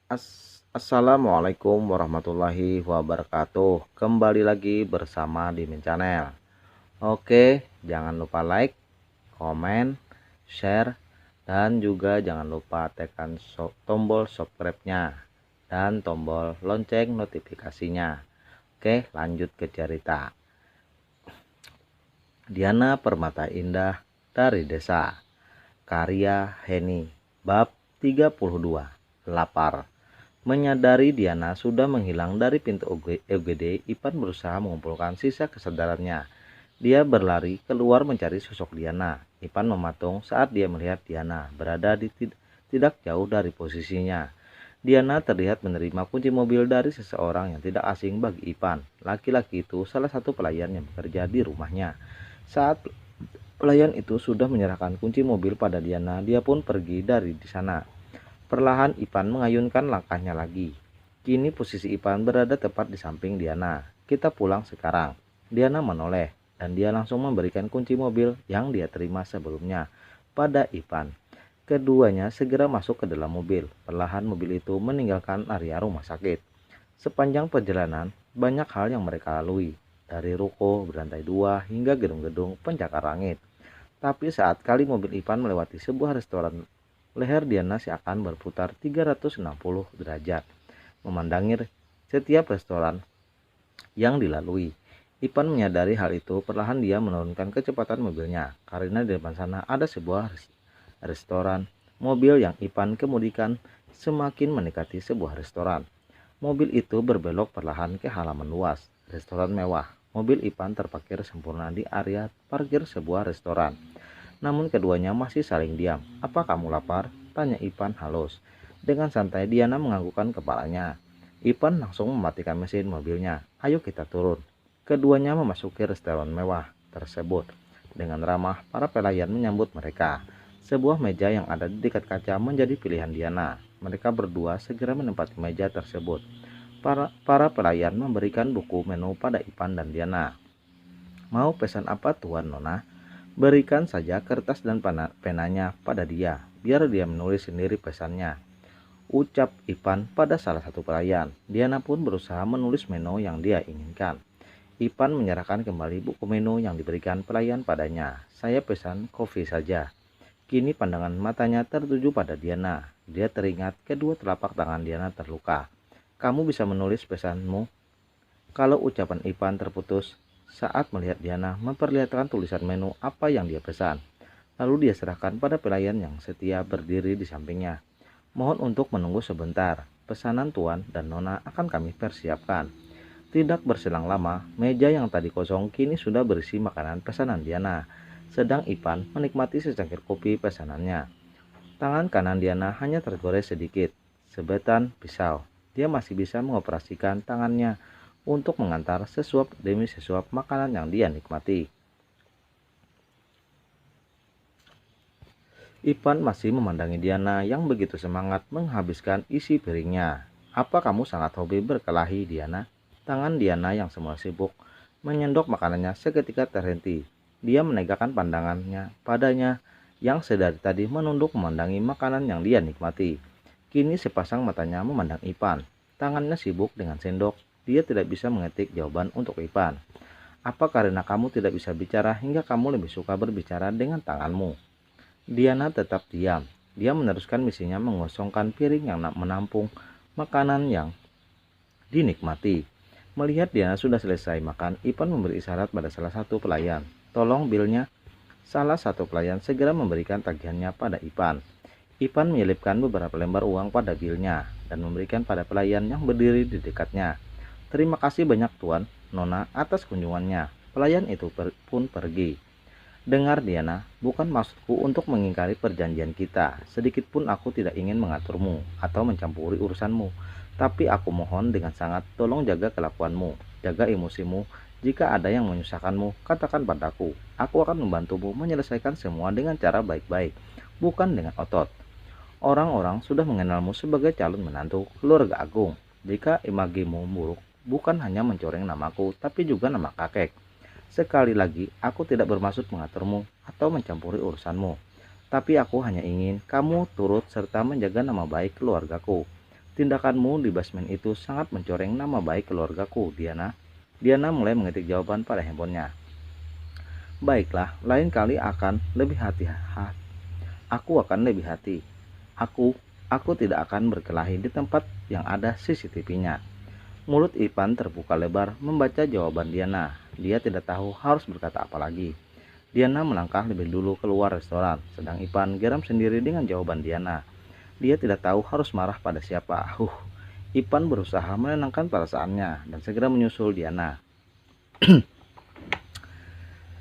Assalamualaikum warahmatullahi wabarakatuh. Kembali lagi bersama Dimin Channel. Oke, jangan lupa like, komen, share, dan juga jangan lupa tekan tombol subscribe-nya dan tombol lonceng notifikasinya. Oke, lanjut ke cerita. Diana Permata Indah dari Desa. Karya Heni. Bab 32. Lapar. Menyadari Diana sudah menghilang dari pintu UGD, Ipan berusaha mengumpulkan sisa kesadarannya. Dia berlari keluar mencari sosok Diana. Ipan mematung saat dia melihat Diana berada di tidak jauh dari posisinya. Diana terlihat menerima kunci mobil dari seseorang yang tidak asing bagi Ipan. Laki-laki itu salah satu pelayan yang bekerja di rumahnya. Saat pelayan itu sudah menyerahkan kunci mobil pada Diana, dia pun pergi dari di sana. Perlahan Ipan mengayunkan langkahnya lagi. Kini posisi Ipan berada tepat di samping Diana. Kita pulang sekarang. Diana menoleh dan dia langsung memberikan kunci mobil yang dia terima sebelumnya pada Ipan. Keduanya segera masuk ke dalam mobil. Perlahan mobil itu meninggalkan area rumah sakit. Sepanjang perjalanan, banyak hal yang mereka lalui. Dari ruko berantai 2 hingga gedung-gedung pencakar langit. Tapi saat kali mobil Ipan melewati sebuah restoran, leher Diana seakan berputar 360 derajat, memandangi setiap restoran yang dilalui. Ipan menyadari hal itu, perlahan dia menurunkan kecepatan mobilnya, karena di depan sana ada sebuah restoran. Mobil yang Ipan kemudikan semakin mendekati sebuah restoran. Mobil itu berbelok perlahan ke halaman luas, restoran mewah. Mobil Ipan terparkir sempurna di area parkir sebuah restoran. Namun keduanya masih saling diam. "Apa kamu lapar?" tanya Ipan halus. Dengan santai Diana menganggukkan kepalanya. Ipan langsung mematikan mesin mobilnya. "Ayo kita turun." Keduanya memasuki restoran mewah tersebut. Dengan ramah, para pelayan menyambut mereka. Sebuah meja yang ada di dekat kaca menjadi pilihan Diana. Mereka berdua segera menempati meja tersebut. Para pelayan memberikan buku menu pada Ipan dan Diana. "Mau pesan apa Tuan Nona?" Berikan saja kertas dan penanya pada dia, biar dia menulis sendiri pesannya, ucap Ipan pada salah satu pelayan. Diana pun berusaha menulis menu yang dia inginkan. Ipan menyerahkan kembali buku menu yang diberikan pelayan padanya. "Saya pesan kopi saja." Kini pandangan matanya tertuju pada Diana. Dia teringat kedua telapak tangan Diana terluka. "Kamu bisa menulis pesanmu?" Kalau ucapan Ipan terputus saat melihat Diana memperlihatkan tulisan menu apa yang dia pesan. Lalu dia serahkan pada pelayan yang setia berdiri di sampingnya. "Mohon untuk menunggu sebentar. Pesanan Tuan dan Nona akan kami persiapkan." Tidak berselang lama, meja yang tadi kosong kini sudah berisi makanan pesanan Diana. Sedang Ipan menikmati secangkir kopi pesanannya. Tangan kanan Diana hanya tergores sedikit, sebetan pisau. Dia masih bisa mengoperasikan tangannya untuk mengantar sesuap demi sesuap makanan yang dia nikmati. Ipan masih memandangi Diana yang begitu semangat menghabiskan isi piringnya. "Apa kamu sangat hobi berkelahi, Diana?" Tangan Diana yang semula sibuk menyendok makanannya seketika terhenti. Dia menegakkan pandangannya padanya yang sedari tadi menunduk memandangi makanan yang dia nikmati. Kini sepasang matanya memandang Ipan. Tangannya sibuk dengan sendok. Dia tidak bisa mengetik jawaban untuk Ipan. "Apa karena kamu tidak bisa bicara hingga kamu lebih suka berbicara dengan tanganmu?" Diana tetap diam. Dia meneruskan misinya mengosongkan piring yang menampung makanan yang dinikmati. Melihat Diana sudah selesai makan, Ipan memberi isyarat pada salah satu pelayan. "Tolong bilnya." Salah satu pelayan segera memberikan tagihannya pada Ipan. Ipan menyelipkan beberapa lembar uang pada bilnya dan memberikan pada pelayan yang berdiri di dekatnya. "Terima kasih banyak Tuan Nona atas kunjungannya." Pelayan itu pun pergi. "Dengar Diana, bukan maksudku untuk mengingkari perjanjian kita. Sedikit pun aku tidak ingin mengaturmu atau mencampuri urusanmu. Tapi aku mohon dengan sangat, tolong jaga kelakuanmu, jaga emosimu. Jika ada yang menyusahkanmu, katakan padaku. Aku akan membantumu menyelesaikan semua dengan cara baik-baik, bukan dengan otot. Orang-orang sudah mengenalmu sebagai calon menantu keluarga agung. Jika imagimu buruk, bukan hanya mencoreng namaku, tapi juga nama kakek. Sekali lagi, aku tidak bermaksud mengaturmu atau mencampuri urusanmu. Tapi aku hanya ingin kamu turut serta menjaga nama baik keluargaku. Tindakanmu di basement itu sangat mencoreng nama baik keluargaku, Diana. Diana mulai mengetik jawaban pada handphonenya. Baiklah, lain kali akan lebih hati-hati. Aku akan lebih hati. Aku tidak akan berkelahi di tempat yang ada CCTV-nya. Mulut Ipan terbuka lebar membaca jawaban Diana. Dia tidak tahu harus berkata apa lagi. Diana melangkah lebih dulu keluar restoran, sedang Ipan geram sendiri dengan jawaban Diana. Dia tidak tahu harus marah pada siapa. Ipan berusaha menenangkan perasaannya dan segera menyusul Diana.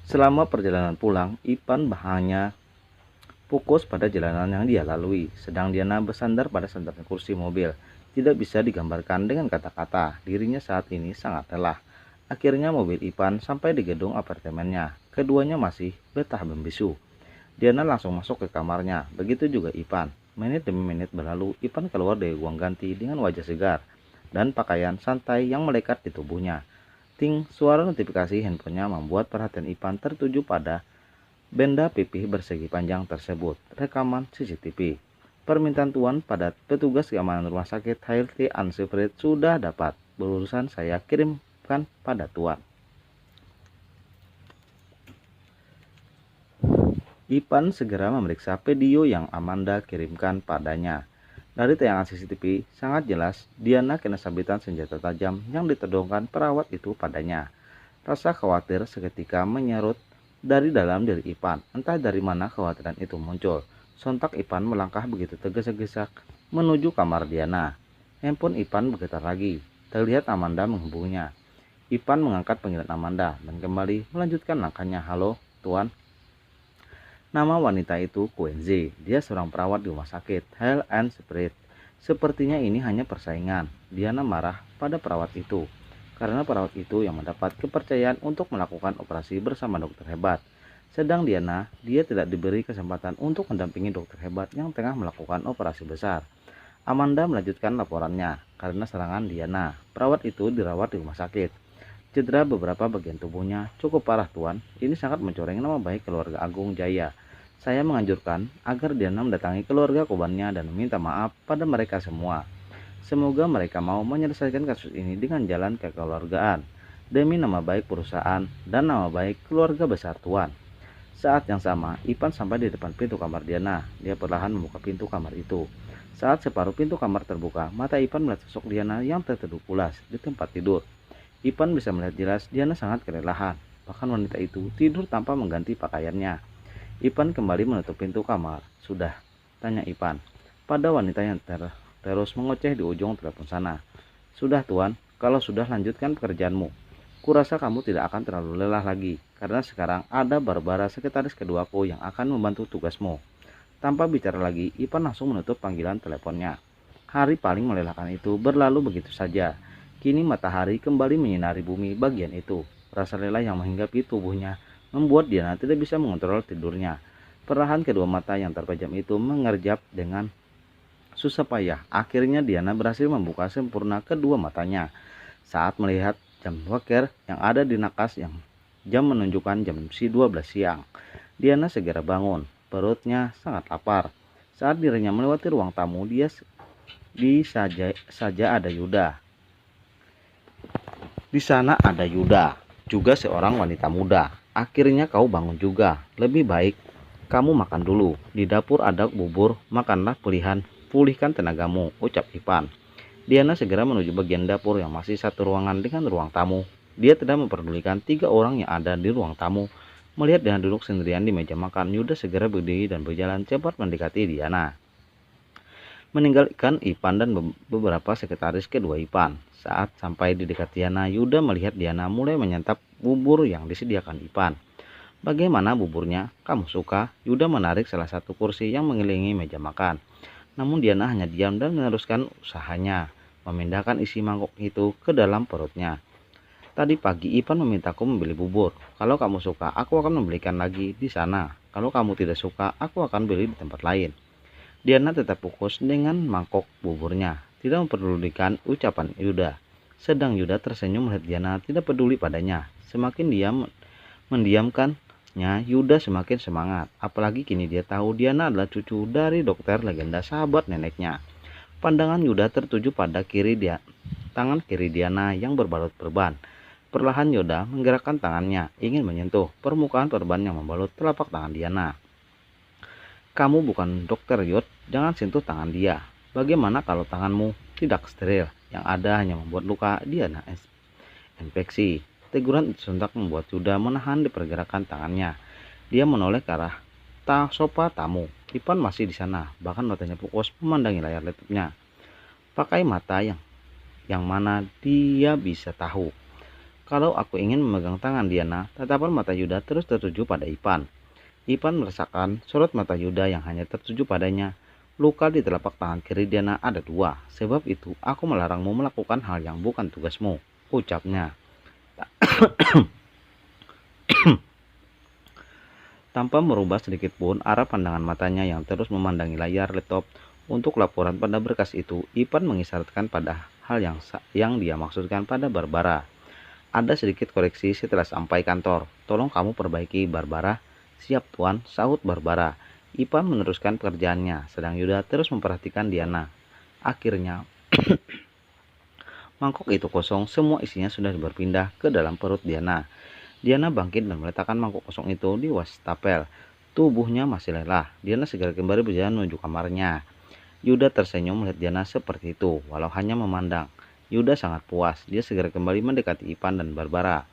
Selama perjalanan pulang, Ipan hanya fokus pada jalanan yang dia lalui, sedang Diana bersandar pada sandaran kursi mobil. Tidak bisa digambarkan dengan kata-kata, dirinya saat ini sangat lelah. Akhirnya mobil Ipan sampai di gedung apartemennya. Keduanya masih betah membisu. Diana langsung masuk ke kamarnya, begitu juga Ipan. Menit demi menit berlalu, Ipan keluar dari ruang ganti dengan wajah segar dan pakaian santai yang melekat di tubuhnya. Ting, suara notifikasi handphonenya membuat perhatian Ipan tertuju pada benda pipih bersegi panjang tersebut. Rekaman CCTV. Permintaan tuan pada petugas keamanan rumah sakit HLT Ansifrit sudah dapat. Berurusan saya kirimkan pada tuan. Ipan segera memeriksa video yang Amanda kirimkan padanya. Dari tayangan CCTV, sangat jelas Diana kena sabetan senjata tajam yang ditodongkan perawat itu padanya. Rasa khawatir seketika menyerut dari dalam diri Ipan. Entah dari mana kekhawatiran itu muncul. Sontak Ipan melangkah begitu tergesa-gesa menuju kamar Diana. Handphone Ipan bergetar lagi. Terlihat Amanda menghubunginya. Ipan mengangkat panggilan Amanda dan kembali melanjutkan langkahnya. Halo, Tuan. Nama wanita itu Quenzi. Dia seorang perawat di rumah sakit Health and Spirit. Sepertinya ini hanya persaingan. Diana marah pada perawat itu, karena perawat itu yang mendapat kepercayaan untuk melakukan operasi bersama dokter hebat. Sedang Diana, dia tidak diberi kesempatan untuk mendampingi dokter hebat yang tengah melakukan operasi besar. Amanda melanjutkan laporannya. Karena serangan Diana, perawat itu dirawat di rumah sakit. Cedera beberapa bagian tubuhnya cukup parah, Tuan. Ini sangat mencoreng nama baik keluarga Agung Jaya. Saya menganjurkan agar Diana mendatangi keluarga korbannya dan meminta maaf pada mereka semua. Semoga mereka mau menyelesaikan kasus ini dengan jalan kekeluargaan, demi nama baik perusahaan dan nama baik keluarga besar Tuan. Saat yang sama, Ipan sampai di depan pintu kamar Diana. Dia perlahan membuka pintu kamar itu. Saat separuh pintu kamar terbuka, mata Ipan melihat sosok Diana yang terteduh pulas di tempat tidur. Ipan bisa melihat jelas Diana sangat kelelahan. Bahkan wanita itu tidur tanpa mengganti pakaiannya. Ipan kembali menutup pintu kamar. Sudah, tanya Ipan pada wanita yang terus mengoceh di ujung telepon sana. Sudah, Tuan. Kalau sudah, lanjutkan pekerjaanmu. Kurasa kamu tidak akan terlalu lelah lagi, karena sekarang ada Barbara, sekretaris keduaku, yang akan membantu tugasmu. Tanpa bicara lagi, Ipan langsung menutup panggilan teleponnya. Hari paling melelahkan itu berlalu begitu saja. Kini matahari kembali menyinari bumi bagian itu. Rasa lelah yang menghinggapi tubuhnya membuat Diana tidak bisa mengontrol tidurnya. Perlahan kedua mata yang terpejam itu mengerjap dengan susah payah. Akhirnya Diana berhasil membuka sempurna kedua matanya. Saat melihat jam waker yang ada di nakas yang jam menunjukkan jam 12 siang, Diana segera bangun. Perutnya sangat lapar. Saat dirinya melewati ruang tamu, dia saja ada Yuda. Di sana ada Yuda, juga seorang wanita muda. Akhirnya kau bangun juga. Lebih baik kamu makan dulu. Di dapur ada bubur, makanlah pulihkan tenagamu, ucap Ipan. Diana segera menuju bagian dapur yang masih satu ruangan dengan ruang tamu. Dia tidak memperdulikan 3 orang yang ada di ruang tamu. Melihat Diana duduk sendirian di meja makan, Yuda segera berdiri dan berjalan cepat mendekati Diana, meninggalkan Ipan dan beberapa sekretaris kedua Ipan. Saat sampai di dekat Diana, Yuda melihat Diana mulai menyantap bubur yang disediakan Ipan. Bagaimana buburnya? Kamu suka? Yuda menarik salah satu kursi yang mengelilingi meja makan. Namun Diana hanya diam dan meneruskan usahanya, memindahkan isi mangkok itu ke dalam perutnya. Tadi pagi Ipan memintaku membeli bubur. Kalau kamu suka, aku akan membelikan lagi di sana. Kalau kamu tidak suka, aku akan beli di tempat lain. Diana tetap fokus dengan mangkok buburnya, tidak memperdulikan ucapan Yuda. Sedang Yuda tersenyum melihat Diana tidak peduli padanya. Semakin dia mendiamkannya, Yuda semakin semangat. Apalagi kini dia tahu Diana adalah cucu dari dokter legenda, sahabat neneknya. Pandangan Yuda tertuju pada tangan kiri Diana yang berbalut perban. Perlahan Yuda menggerakkan tangannya, ingin menyentuh permukaan perban yang membalut telapak tangan Diana. Kamu bukan dokter, Yud, jangan sentuh tangan dia. Bagaimana kalau tanganmu tidak steril? Yang ada hanya membuat luka Diana infeksi. Teguran itu sontak membuat Yuda menahan dipergerakan tangannya. Dia menoleh ke arah sofa tamu. Ipan masih di sana, bahkan matanya fokus memandangi layar laptopnya. Pakai mata yang mana dia bisa tahu. Kalau aku ingin memegang tangan Diana, tatapan mata Yuda terus tertuju pada Ipan. Ipan merasakan sorot mata Yuda yang hanya tertuju padanya. Luka di telapak tangan kiri Diana ada 2. Sebab itu aku melarangmu melakukan hal yang bukan tugasmu, ucapnya. Tanpa merubah sedikit pun arah pandangan matanya yang terus memandangi layar laptop untuk laporan pada berkas itu, Ipan mengisyaratkan pada hal yang dia maksudkan pada Barbara. Ada sedikit koreksi setelah sampai kantor. Tolong kamu perbaiki, Barbara. Siap, Tuan, sahut Barbara. Ipan meneruskan pekerjaannya, sedang Yuda terus memperhatikan Diana. Akhirnya, mangkok itu kosong, semua isinya sudah berpindah ke dalam perut Diana. Diana bangkit dan meletakkan mangkok kosong itu di wastafel. Tubuhnya masih lelah. Diana segera kembali berjalan menuju kamarnya. Yuda tersenyum melihat Diana seperti itu, walau hanya memandang. Yuda sangat puas. Dia segera kembali mendekati Ipan dan Barbara.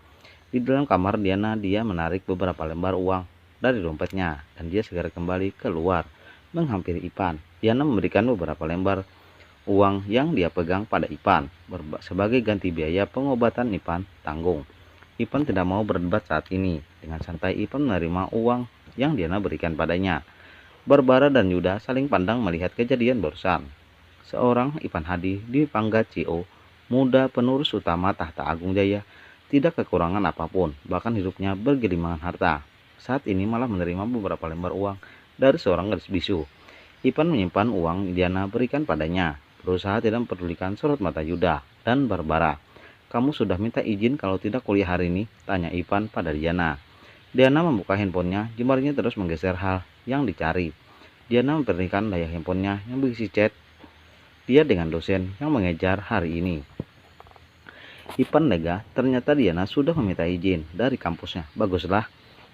Di dalam kamar Diana, dia menarik beberapa lembar uang dari dompetnya, dan dia segera kembali keluar, menghampiri Ipan. Diana memberikan beberapa lembar uang yang dia pegang pada Ipan, sebagai ganti biaya pengobatan Ipan tanggung. Ipan tidak mau berdebat saat ini. Dengan santai Ipan menerima uang yang Diana berikan padanya. Barbara dan Yuda saling pandang melihat kejadian barusan. Seorang Ipan Hadi dipangkat CEO, muda penerus utama tahta Agung Jaya, tidak kekurangan apapun, bahkan hidupnya bergelimangan harta. Saat ini malah menerima beberapa lembar uang dari seorang gadis bisu. Ipan menyimpan uang Diana berikan padanya, berusaha tidak mempedulikan sorot mata Yuda dan Barbara. Kamu sudah minta izin kalau tidak kuliah hari ini? Tanya Ipan pada Diana. Diana membuka handphonenya, jemarinya terus menggeser hal yang dicari. Diana memperhatikan layar handphonenya yang berisi chat dia dengan dosen yang mengejar hari ini. Ipan lega, ternyata Diana sudah meminta izin dari kampusnya. Baguslah.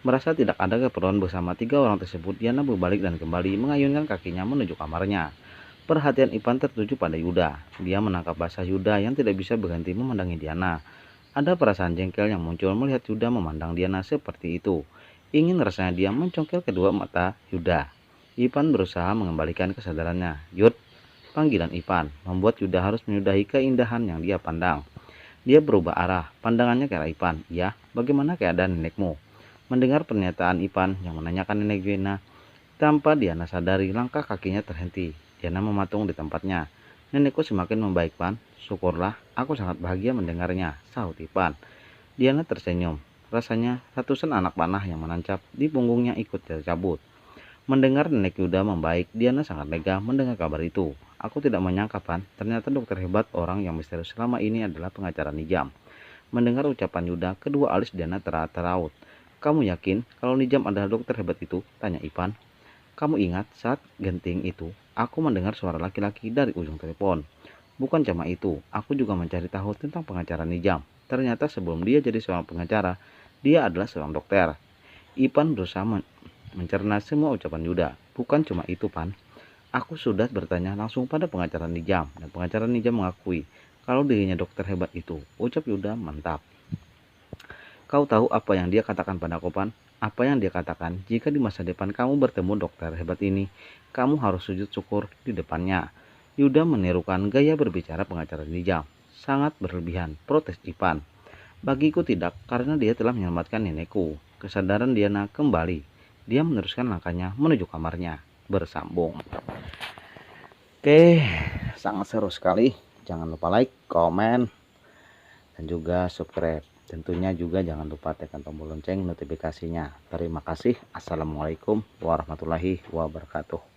Merasa tidak ada keperluan bersama 3 orang tersebut, Diana berbalik dan kembali mengayunkan kakinya menuju kamarnya. Perhatian Ipan tertuju pada Yuda. Dia menangkap basah Yuda yang tidak bisa berhenti memandangi Diana. Ada perasaan jengkel yang muncul melihat Yuda memandang Diana seperti itu. Ingin rasanya dia mencongkel kedua mata Yuda. Ipan berusaha mengembalikan kesadarannya. Yud, panggilan Ipan membuat Yuda harus menyudahi keindahan yang dia pandang. Dia berubah arah, pandangannya ke arah Ipan. Ya, bagaimana keadaan nenekmu? Mendengar pernyataan Ipan yang menanyakan nenek Diana, tanpa Diana sadari langkah kakinya terhenti. Diana mematung di tempatnya. Nenekku semakin membaik, Pan. Syukurlah, aku sangat bahagia mendengarnya, sahut Ipan. Diana tersenyum. Rasanya ratusan anak panah yang menancap di punggungnya ikut tercabut. Mendengar nenek Yuda membaik, Diana sangat lega mendengar kabar itu. Aku tidak menyangka, Pan, ternyata dokter hebat orang yang misterius selama ini adalah pengacara Nijam. Mendengar ucapan Yuda, kedua alis Diana teraut. Kamu yakin kalau Nijam adalah dokter hebat itu? Tanya Ipan. Kamu ingat saat genting itu, aku mendengar suara laki-laki dari ujung telepon. Bukan cuma itu, aku juga mencari tahu tentang pengacara Nijam. Ternyata sebelum dia jadi seorang pengacara, dia adalah seorang dokter. Ipan berusaha mencerna semua ucapan Yuda. Bukan cuma itu, Pan. Aku sudah bertanya langsung pada pengacara Nijam, dan pengacara Nijam mengakui kalau dirinya dokter hebat itu. Ucap Yuda mantap. Kau tahu apa yang dia katakan padaku, Pan? Apa yang dia katakan, jika di masa depan kamu bertemu dokter hebat ini, kamu harus sujud syukur di depannya. Yuda menirukan gaya berbicara pengacara Nijam. Sangat berlebihan, protes Ipan. Bagiku tidak, karena dia telah menyelamatkan nenekku. Kesadaran Diana kembali. Dia meneruskan langkahnya menuju kamarnya. Bersambung. Oke, sangat seru sekali. Jangan lupa like, komen, dan juga subscribe. Tentunya juga jangan lupa tekan tombol lonceng notifikasinya. Terima kasih. Assalamualaikum warahmatullahi wabarakatuh.